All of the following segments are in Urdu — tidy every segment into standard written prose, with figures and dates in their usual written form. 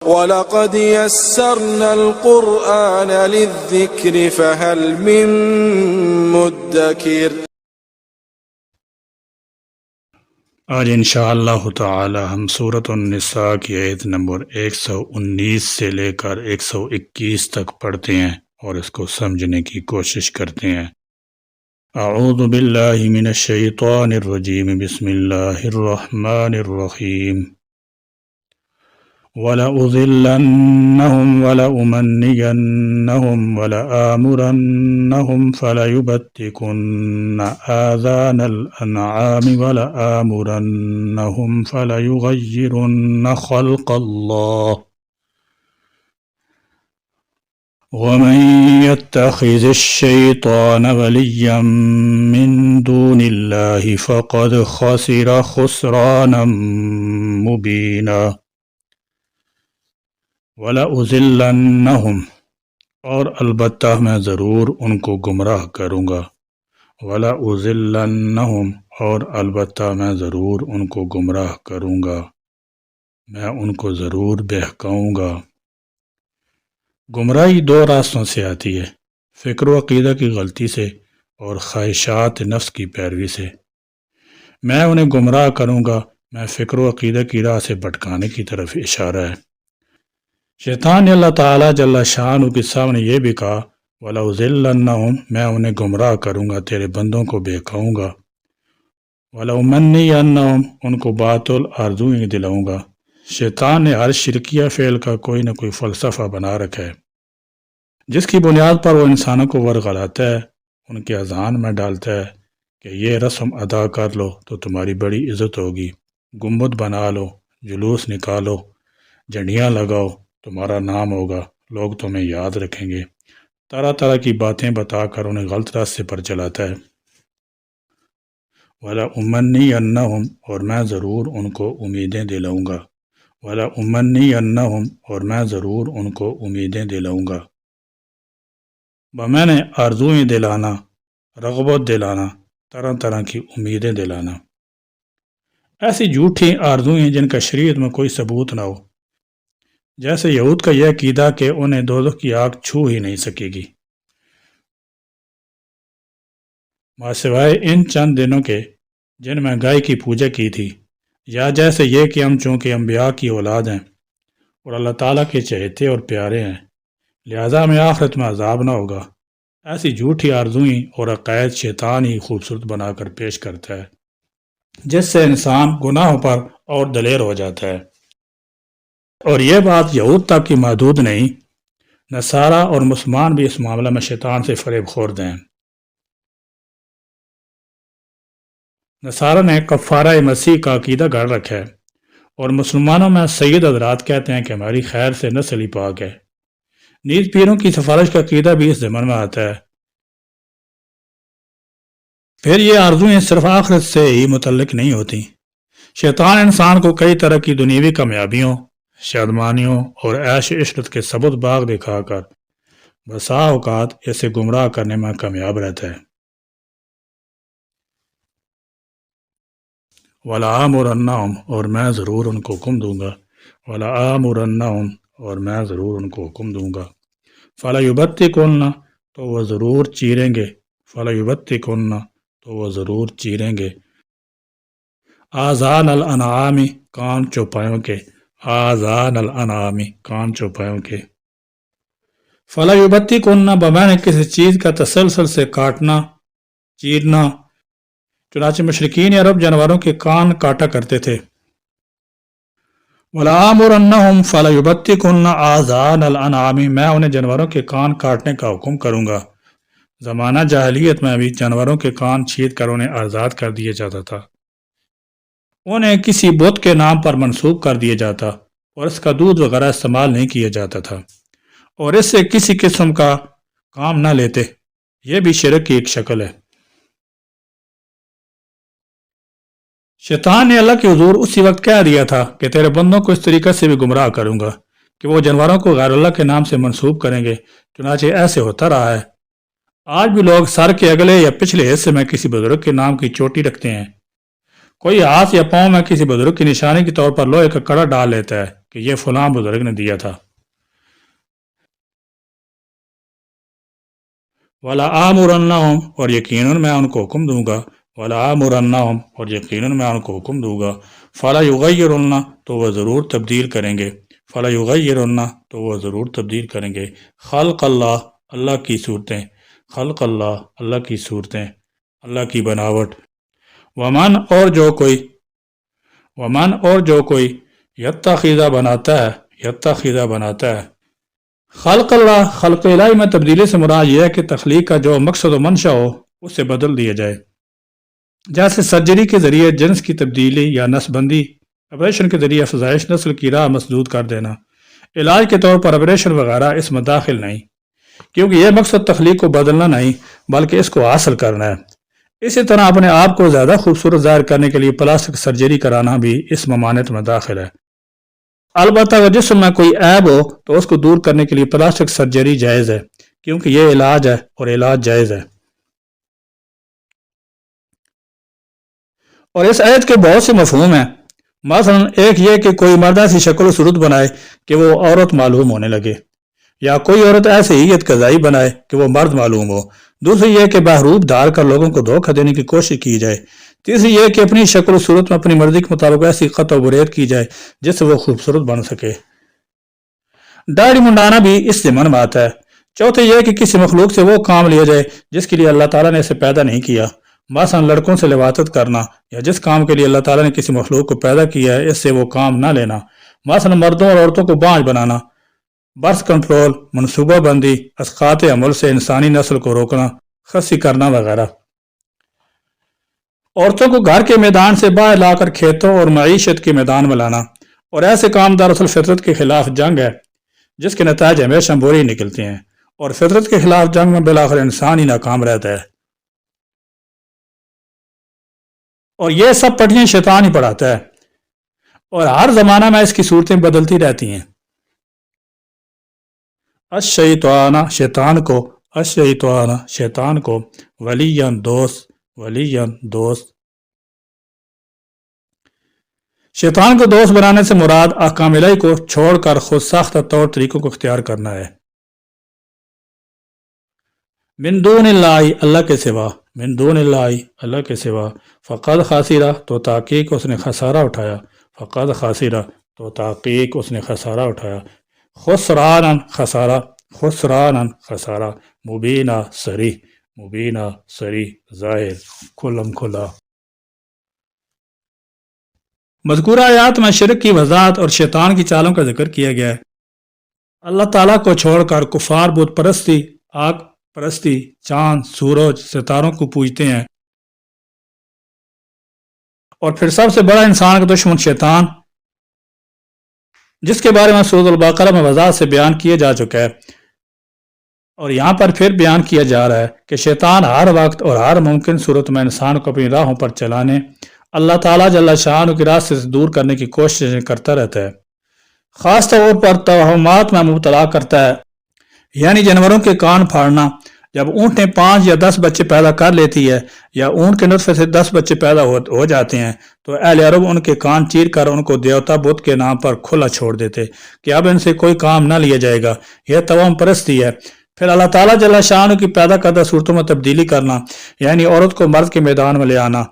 وَلَقَدْ يَسَّرْنَا الْقُرْآنَ لِلذِّكْرِ فَهَلْ مِن مُّدَّكِرٍ۔ آج انشاءاللہ تعالی ہم سورۃ النساء کی آیت نمبر 119 سے لے کر 121 تک پڑھتے ہیں اور اس کو سمجھنے کی کوشش کرتے ہیں۔ اعوذ باللہ من الشیطان الرجیم، بسم اللہ الرحمن الرحیم۔ وَلَأُضِلَّنَّهُمْ وَلَأُمَنِّيَنَّهُمْ وَلَآمُرَنَّهُمْ فَلَيُبَتِّكُنَّ آذَانَ الْأَنْعَامِ وَلَآمُرَنَّهُمْ فَلَيُغَيِّرُنَّ خَلْقَ اللَّهِ وَمَن يَتَّخِذِ الشَّيْطَانَ وَلِيًّا مِّن دُونِ اللَّهِ فَقَدْ خَسِرَ خُسْرَانًا مُّبِينًا۔ وَلَأُضِلَّنَّهُمْ، اور البتہ میں ضرور ان کو گمراہ کروں گا۔ وَلَأُضِلَّنَّهُمْ، اور البتہ میں ضرور ان کو گمراہ کروں گا، میں ان کو ضرور بہکاؤں گا۔ گمراہی دو راستوں سے آتی ہے، فکر و عقیدہ کی غلطی سے اور خواہشات نفس کی پیروی سے۔ میں انہیں گمراہ کروں گا، میں فکر و عقیدہ کی راہ سے بھٹکانے کی طرف اشارہ ہے۔ شیطان نے اللہ تعالیٰ جل شانہ کے سامنے یہ بھی کہا، وَلَأُضِلَّنَّهُمْ، میں انہیں گمراہ کروں گا، تیرے بندوں کو بہکاؤں گا۔ وَلَأُمَنِّيَنَّهُمْ، ان کو باطل آرزوئیں دلاؤں گا۔ شیطان نے ہر شرکیہ فعل کا کوئی نہ کوئی فلسفہ بنا رکھا ہے، جس کی بنیاد پر وہ انسانوں کو ورغلاتا ہے، ان کے اذہان میں ڈالتا ہے کہ یہ رسم ادا کر لو تو تمہاری بڑی عزت ہوگی، گنبد بنا لو، جلوس نکالو، جھنڈیاں لگاؤ، تمہارا نام ہوگا، لوگ تمہیں یاد رکھیں گے۔ طرح طرح کی باتیں بتا کر انہیں غلط راستے پر چلاتا ہے۔ وَلَأُمَنِّيَنَّهُمْ، اور میں ضرور ان کو امیدیں دلاؤں گا۔ وَلَأُمَنِّيَنَّهُمْ، اور میں ضرور ان کو امیدیں دلاؤں گا۔ میں نے آرزوئیں دلانا، رغبت دلانا، طرح طرح کی امیدیں دلانا، ایسی جھوٹی آرزوئیں جن کا شریعت میں کوئی ثبوت نہ ہو، جیسے یہود کا یہ عقیدہ کہ انہیں دوزخ کی آگ چھو ہی نہیں سکے گی، سوائے ان چند دنوں کے جن میں گائے کی پوجا کی تھی، یا جیسے یہ کہ ہم چونکہ انبیاء کی اولاد ہیں اور اللہ تعالیٰ کے چہیتے اور پیارے ہیں، لہذا ہمیں آخرت میں عذاب نہ ہوگا۔ ایسی جھوٹی آرزوئیں اور عقائد شیطان ہی خوبصورت بنا کر پیش کرتا ہے، جس سے انسان گناہوں پر اور دلیر ہو جاتا ہے۔ اور یہ بات یہود تک کی محدود نہیں، نصارہ اور مسلمان بھی اس معاملہ میں شیطان سے فریب خورد ہیں۔ نصارہ نے کفارہ مسیح کا عقیدہ گڑھ رکھا ہے، اور مسلمانوں میں سید حضرات کہتے ہیں کہ ہماری خیر سے نسل ہی پاک ہے۔ نیز پیروں کی سفارش کا عقیدہ بھی اس ضمن میں آتا ہے۔ پھر یہ آرزوئیں صرف آخرت سے ہی متعلق نہیں ہوتی۔ شیطان انسان کو کئی طرح کی دنیوی کامیابیوں، شادمانیوں اور عیش عشرت کے سبز باغ دکھا کر بسا اوقات اسے گمراہ کرنے میں کامیاب رہتا ہے۔ وَلَآمُرَنَّهُمْ، اور میں ضرور ان کو حکم دوں گا۔ وَلَآمُرَنَّهُمْ، اور میں ضرور ان کو حکم دوں گا۔ فَلَيُبَتِّكُنَّ، تو وہ ضرور چیریں گے۔ فَلَيُبَتِّكُنَّ، تو وہ ضرور چیریں گے۔ آذان الانعام، کان چوپایوں کے۔ آذان الانعام، کان چوپایوں کے۔ فَلَيُبَتِّكُنَّ، بمعنی کسی چیز کا تسلسل سے کاٹنا، چیرنا۔ چنانچہ مشرکین عرب جانوروں کے کان کاٹا کرتے تھے۔ وَلَآمُرَنَّهُمْ فَلَيُبَتِّكُنَّ آذَانَ الْأَنْعَامِ، میں انہیں جانوروں کے کان کاٹنے کا حکم کروں گا۔ زمانہ جاہلیت میں بھی جانوروں کے کان چھید کر انہیں آزاد کر دیا جاتا تھا، انہیں کسی بت کے نام پر منسوب کر دیا جاتا اور اس کا دودھ وغیرہ استعمال نہیں کیا جاتا تھا، اور اس سے کسی قسم کا کام نہ لیتے۔ یہ بھی شرک کی ایک شکل ہے۔ شیطان نے اللہ کے حضور اسی وقت کہہ دیا تھا کہ تیرے بندوں کو اس طریقے سے بھی گمراہ کروں گا کہ وہ جانوروں کو غیر اللہ کے نام سے منسوب کریں گے۔ چنانچہ ایسے ہوتا رہا ہے۔ آج بھی لوگ سر کے اگلے یا پچھلے حصے میں کسی بزرگ کے نام کی چوٹی رکھتے ہیں، کوئی ہاتھ یا پاؤں میں کسی بزرگ کی نشانی کے طور پر لوہے کا کڑا ڈال لیتا ہے کہ یہ فلاں بزرگ نے دیا تھا۔ وَلَا آمُرَنَّهُمْ، اور یقیناً میں ان کو حکم دوں گا، وَلَا آمُرَنَّهُمْ، اور یقیناً میں ان کو حکم دوں گا، فَلَا يُغَيِّرُنَّ، تو وہ ضرور تبدیل کریں گے، فَلَا يُغَيِّرُنَّ، تو وہ ضرور تبدیل کریں گے، خلق اللہ، اللہ کی صورتیں، خلق اللہ، اللہ کی صورتیں، اللہ کی بناوٹ، ومن، اور جو کوئی یتخذ بناتا ہے، یتخذ بناتا ہے، خلق اللہ، خلق الہی میں تبدیلی سے مراد یہ ہے کہ تخلیق کا جو مقصد و منشا ہو اسے بدل دیا جائے، جیسے سرجری کے ذریعے جنس کی تبدیلی یا نسل بندی، آپریشن کے ذریعے افزائش نسل کی راہ مسدود کر دینا۔ علاج کے طور پر آپریشن وغیرہ اس میں داخل نہیں، کیونکہ یہ مقصد تخلیق کو بدلنا نہیں بلکہ اس کو حاصل کرنا ہے۔ اسی طرح اپنے آپ کو زیادہ خوبصورت ظاہر کرنے کے لیے پلاسٹک سرجری کرانا بھی اس ممانعت میں داخل ہے۔ البتہ اگر جسم میں کوئی عیب ہو تو اس کو دور کرنے کے لیے پلاسٹک سرجری جائز ہے، کیونکہ یہ علاج ہے اور علاج جائز ہے۔ اور اس آیت کے بہت سے مفہوم ہیں، مثلا ایک یہ کہ کوئی مرد ایسی شکل و صورت بنائے کہ وہ عورت معلوم ہونے لگے، یا کوئی عورت ایسے ہیت قضائی بنائے کہ وہ مرد معلوم ہو۔ دوسری یہ کہ بہروپ ڈھال کر لوگوں کو دھوکہ دینے کی کوشش کی جائے۔ تیسری یہ کہ اپنی شکل و صورت میں اپنی مرضی کے مطابق ایسی قط و بریت کی جائے جس سے وہ خوبصورت بن سکے۔ داڑھی منڈانا بھی اس ضمن میں آتا ہے۔ چوتھے یہ کہ کسی مخلوق سے وہ کام لیا جائے جس کے لیے اللہ تعالیٰ نے اسے پیدا نہیں کیا، مثلا لڑکوں سے لواطت کرنا، یا جس کام کے لیے اللہ تعالیٰ نے کسی مخلوق کو پیدا کیا ہے اس سے وہ کام نہ لینا، مثلا مردوں اور عورتوں کو بانجھ بنانا، برتھ کنٹرول، منصوبہ بندی، اسقاط عمل سے انسانی نسل کو روکنا، خصی کرنا وغیرہ۔ عورتوں کو گھر کے میدان سے باہر لا کر کھیتوں اور معیشت کے میدان میں لانا، اور ایسے کام دراصل فطرت کے خلاف جنگ ہے جس کے نتائج ہمیشہ برے نکلتے ہیں، اور فطرت کے خلاف جنگ میں بالآخر انسان ہی ناکام رہتا ہے، اور یہ سب پٹیاں شیطان ہی پڑھاتا ہے، اور ہر زمانہ میں اس کی صورتیں بدلتی رہتی ہیں۔ الشیطان، شیطان کو ولیًا دوست، شیطان کو دوست بنانے سے مراد احکام الہی کو چھوڑ کر خود ساختہ طور طریقوں کو اختیار کرنا ہے۔ من دون اللہ، اللہ کے سوا، من دون اللہ، اللہ کے سوا، فقد خاسرہ، تو تحقیق اس نے خسارہ اٹھایا، فقد خاسرہ، تو تحقیق اس نے خسارہ اٹھایا، خسراناً، خسارہ، خسراناً، خسارہ، مبینہ، صریح، مبینہ، صریح، ظاہر، کھلم کھلا۔ مذکورہ آیات میں شرک کی وضاحت اور شیطان کی چالوں کا ذکر کیا گیا ہے۔ اللہ تعالیٰ کو چھوڑ کر کفار بت پرستی، آگ پرستی، چاند، سورج، ستاروں کو پوجتے ہیں، اور پھر سب سے بڑا انسان کا دشمن شیطان، جس کے بارے میں سورۃ البقرہ میں وضاحت سے بیان کیا جا چکا ہے، اور یہاں پر پھر بیان کیا جا رہا ہے کہ شیطان ہر وقت اور ہر ممکن صورت میں انسان کو اپنی راہوں پر چلانے، اللہ تعالیٰ جل شانہ کی راستے سے دور کرنے کی کوششیں کرتا رہتا ہے، خاص طور پر توہمات میں مبتلا کرتا ہے، یعنی جانوروں کے کان پھاڑنا۔ جب اونٹیں 5 یا 10 بچے پیدا کر لیتی ہے، یا اونٹ کے نطفے سے 10 بچے پیدا ہو جاتے ہیں، تو اہل عرب ان کے کان چیر کر ان کو دیوتا بت کے نام پر کھلا چھوڑ دیتے کہ اب ان سے کوئی کام نہ لیا جائے گا، یہ توہم پرستی ہے۔ پھر اللہ تعالیٰ جل شانہ کی پیدا کردہ صورتوں میں تبدیلی کرنا، یعنی عورت کو مرد کے میدان میں لے آنا،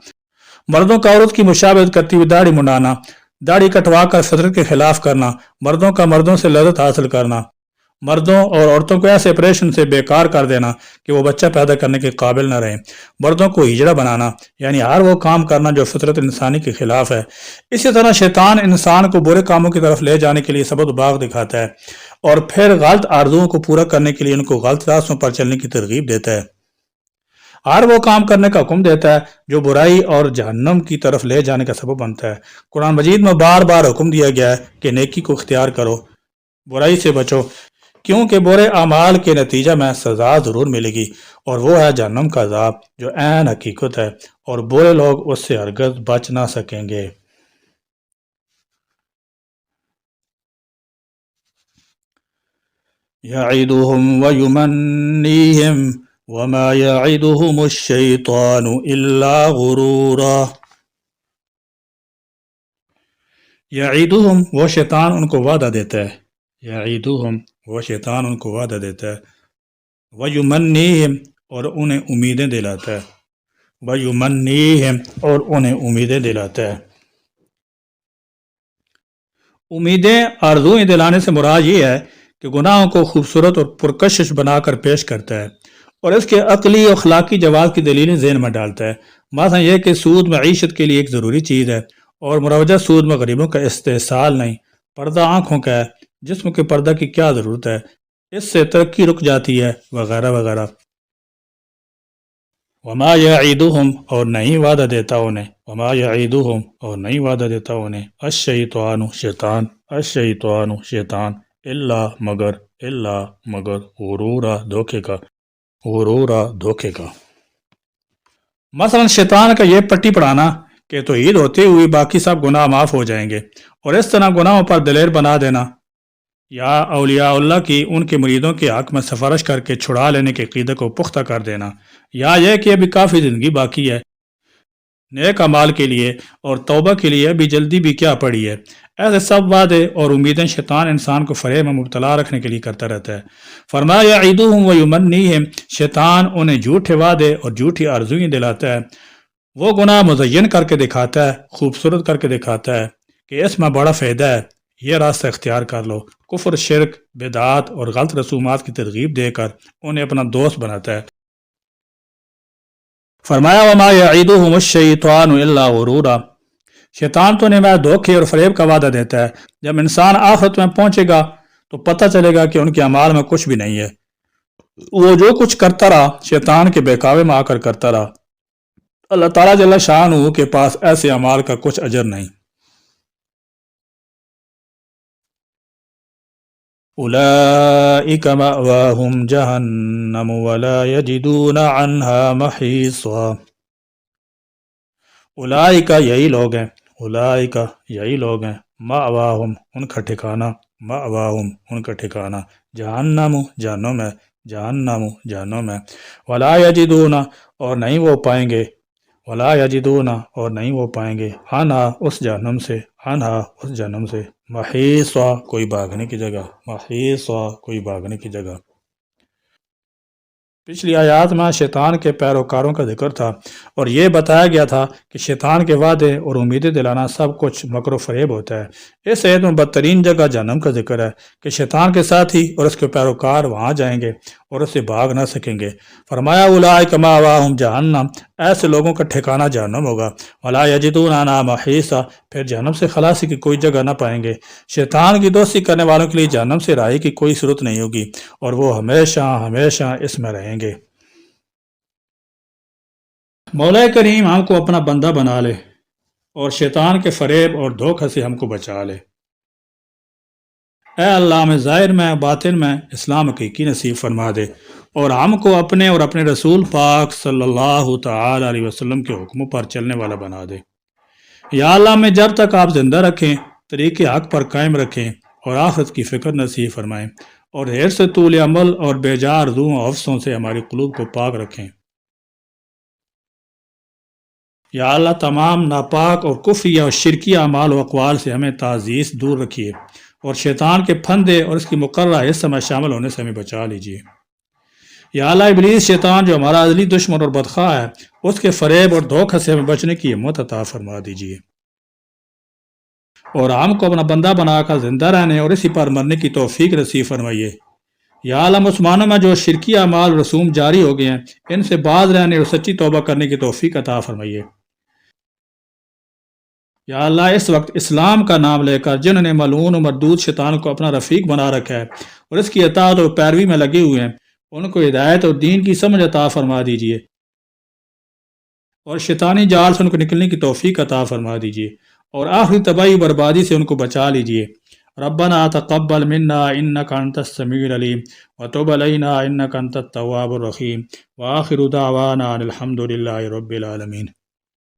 مردوں کا عورت کی مشابہت کرتی ہوئی داڑھی منڈانا، داڑھی کٹوا کر فطرت کے خلاف کرنا، مردوں کا مردوں سے لذت حاصل کرنا، مردوں اور عورتوں کو ایسے آپریشن سے بیکار کر دینا کہ وہ بچہ پیدا کرنے کے قابل نہ رہیں، مردوں کو ہجڑا بنانا، یعنی ہر وہ کام کرنا جو فطرت انسانی کے خلاف ہے۔ اسی طرح شیطان انسان کو برے کاموں کی طرف لے جانے کے لیے سبق باغ دکھاتا ہے، اور پھر غلط آرزوؤں کو پورا کرنے کے لیے ان کو غلط راستوں پر چلنے کی ترغیب دیتا ہے، ہر وہ کام کرنے کا حکم دیتا ہے جو برائی اور جہنم کی طرف لے جانے کا سبب بنتا ہے۔ قرآن مجید میں بار بار حکم دیا گیا ہے کہ نیکی کو اختیار کرو، برائی سے بچو، کیونکہ برے اعمال کے نتیجہ میں سزا ضرور ملے گی، اور وہ ہے جہنم کا عذاب جو عین حقیقت ہے، اور برے لوگ اس سے ہرگز بچ نہ سکیں گے۔ یعدہم ویمنیہم وما یعدہم الشیطان الا غرورا۔ یعیدہم وہ شیطان ان کو وعدہ دیتا ہے، یعیدہم وہ شیطان ان کو وعدہ دیتا ہے، ویمنیہم اور انہیں امیدیں دلاتا ہے، ویمنیہم اور انہیں امیدیں دلاتا ہے۔ امیدیں آرزوئیں دلانے سے مراد یہ ہے کہ گناہوں کو خوبصورت اور پرکشش بنا کر پیش کرتا ہے اور اس کے عقلی اور اخلاقی جواز کی دلیلیں ذہن میں ڈالتا ہے، مثلا یہ کہ سود معیشت کے لیے ایک ضروری چیز ہے اور مروجہ سود میں غریبوں کا استحصال نہیں، پردہ آنکھوں کا ہے، جسم کے پردہ کی کیا ضرورت ہے، اس سے ترقی رک جاتی ہے، وغیرہ وغیرہ۔ وما یعیدہم اور نہیں وعدہ دیتا انہیں، وما یعیدہم اور نہیں وعدہ دیتا انہیں الشیطان شیطان، الشیطان شیطان الا مگر غرورا دھوکے کا، غرورا دھوکے کا۔ مثلا شیطان کا یہ پٹی پڑھانا کہ توحید ہوتے ہوئے باقی سب گناہ معاف ہو جائیں گے، اور اس طرح گناہوں پر دلیر بنا دینا، یا اولیاء اللہ کی ان کے مریدوں کے حق میں سفارش کر کے چھڑا لینے کے عقیدے کو پختہ کر دینا، یا یہ کہ ابھی کافی زندگی باقی ہے، نیک اعمال کے لیے اور توبہ کے لیے ابھی جلدی بھی کیا پڑی ہے، ایسے سب وعدے اور امیدیں شیطان انسان کو فریب میں مبتلا رکھنے کے لیے کرتا رہتا ہے۔ فرمایا یعیدہم ویمنیہم، شیطان انہیں جھوٹے وعدے اور جھوٹی آرزوئیں دلاتا ہے، وہ گناہ مزین کر کے دکھاتا ہے، خوبصورت کر کے دکھاتا ہے کہ اس میں بڑا فائدہ ہے، یہ راستہ اختیار کر لو، کفر، شرک، بدعات اور غلط رسومات کی ترغیب دے کر انہیں اپنا دوست بناتا ہے۔ فرمایا وما یعیدہم الشیطان الا غرورا، شیطان تو انہیں دھوکے اور فریب کا وعدہ دیتا ہے، جب انسان آخرت میں پہنچے گا تو پتہ چلے گا کہ ان کے اعمال میں کچھ بھی نہیں ہے، وہ جو کچھ کرتا رہا شیطان کے بہکاوے میں آ کر کرتا رہا، اللہ تعالیٰ جل شانہ کے پاس ایسے اعمال کا کچھ اجر نہیں۔ اولئک مأواہم جہنم ولا یجدون عنہا محیصا، اولئک یہی لوگ ہیں، اولئک یہی لوگ ہیں، مأواہم ان کا ٹھکانہ، مأواہم ان کا ٹھکانہ، جہنم جہنم ہے، جہنم جہنم ہے، ولا یجدون اور نہیں وہ پائیں گے، ولا یجدون اور نہیں وہ پائیں گے، عنہا اس جہنم سے، عنہا اس جہنم سے، محیصا کوئی بھاگنے کی جگہ، محیصا کوئی بھاگنے کی جگہ۔ پچھلی آیات میں شیطان کے پیروکاروں کا ذکر تھا اور یہ بتایا گیا تھا کہ شیطان کے وعدے اور امیدیں دلانا سب کچھ مکر و فریب ہوتا ہے۔ اس آیت میں بدترین جگہ جہنم کا ذکر ہے کہ شیطان کے ساتھی اور اس کے پیروکار وہاں جائیں گے اور اس سے بھاگ نہ سکیں گے۔ فرمایا اولئک مأواہم جہنم، ایسے لوگوں کا ٹھکانہ جہنم ہوگا، ولا یجدون عنہا محیصا، پھر جہنم سے خلاصی کی کوئی جگہ نہ پائیں گے۔ شیطان کی دوستی کرنے والوں کے لیے جہنم سے رہائی کی کوئی صورت نہیں ہوگی اور وہ ہمیشہ ہمیشہ اس میں رہیں گے۔ مولا کریم ہم کو اپنا بندہ بنا لے اور شیطان کے فریب اور دھوکہ سے ہم کو بچا لے۔ اے اللہ ہمیں ظاہر میں باطن میں اسلام حقیقی نصیب فرما دے اور ہم کو اپنے اور اپنے رسول پاک صلی اللہ تعالی علیہ وسلم کے حکموں پر چلنے والا بنا دے۔ یا اللہ ہمیں جب تک آپ زندہ رکھیں، طریق حق پر قائم رکھیں اور آخرت کی فکر نصیب فرمائیں اور حرص سے طول عمل اور بیجا آرزوؤں اور افسوں سے ہماری قلوب کو پاک رکھیں۔ یا اللہ تمام ناپاک اور کفری اور شرکی اعمال و اقوال سے ہمیں تعزیز دور رکھیے اور شیطان کے پھندے اور اس کی مقررہ حصہ میں شامل ہونے سے ہمیں بچا لیجیے۔ یا اللہ ابلیس شیطان جو ہمارا ازلی دشمن اور بدخواہ ہے، اس کے فریب اور دھوکہ سے ہمیں بچنے کی ہمت عطا فرما دیجیے اور ہم کو اپنا بندہ بنا کر زندہ رہنے اور اسی پر مرنے کی توفیق نصیب فرمائیے۔ یا اللہ مسلمانوں میں جو شرکی اعمال رسوم جاری ہو گئے ہیں، ان سے باز رہنے اور سچی توبہ کرنے کی توفیق عطا فرمائیے۔ یا اللہ اس وقت اسلام کا نام لے کر جنہوں نے ملعون و مردود شیطان کو اپنا رفیق بنا رکھا ہے اور اس کی اطاعت اور پیروی میں لگے ہوئے ہیں، ان کو ہدایت اور دین کی سمجھ عطا فرما دیجیے اور شیطانی جال سے ان کو نکلنے کی توفیق عطا فرما دیجیے اور آخری تباہی بربادی سے ان کو بچا لیجیے۔ ربنا تقبل منا انک انت السمیع العلیم وتب علینا انک انت التواب الرحیم وآخر دعوانا ان الحمد للہ رب العالمین۔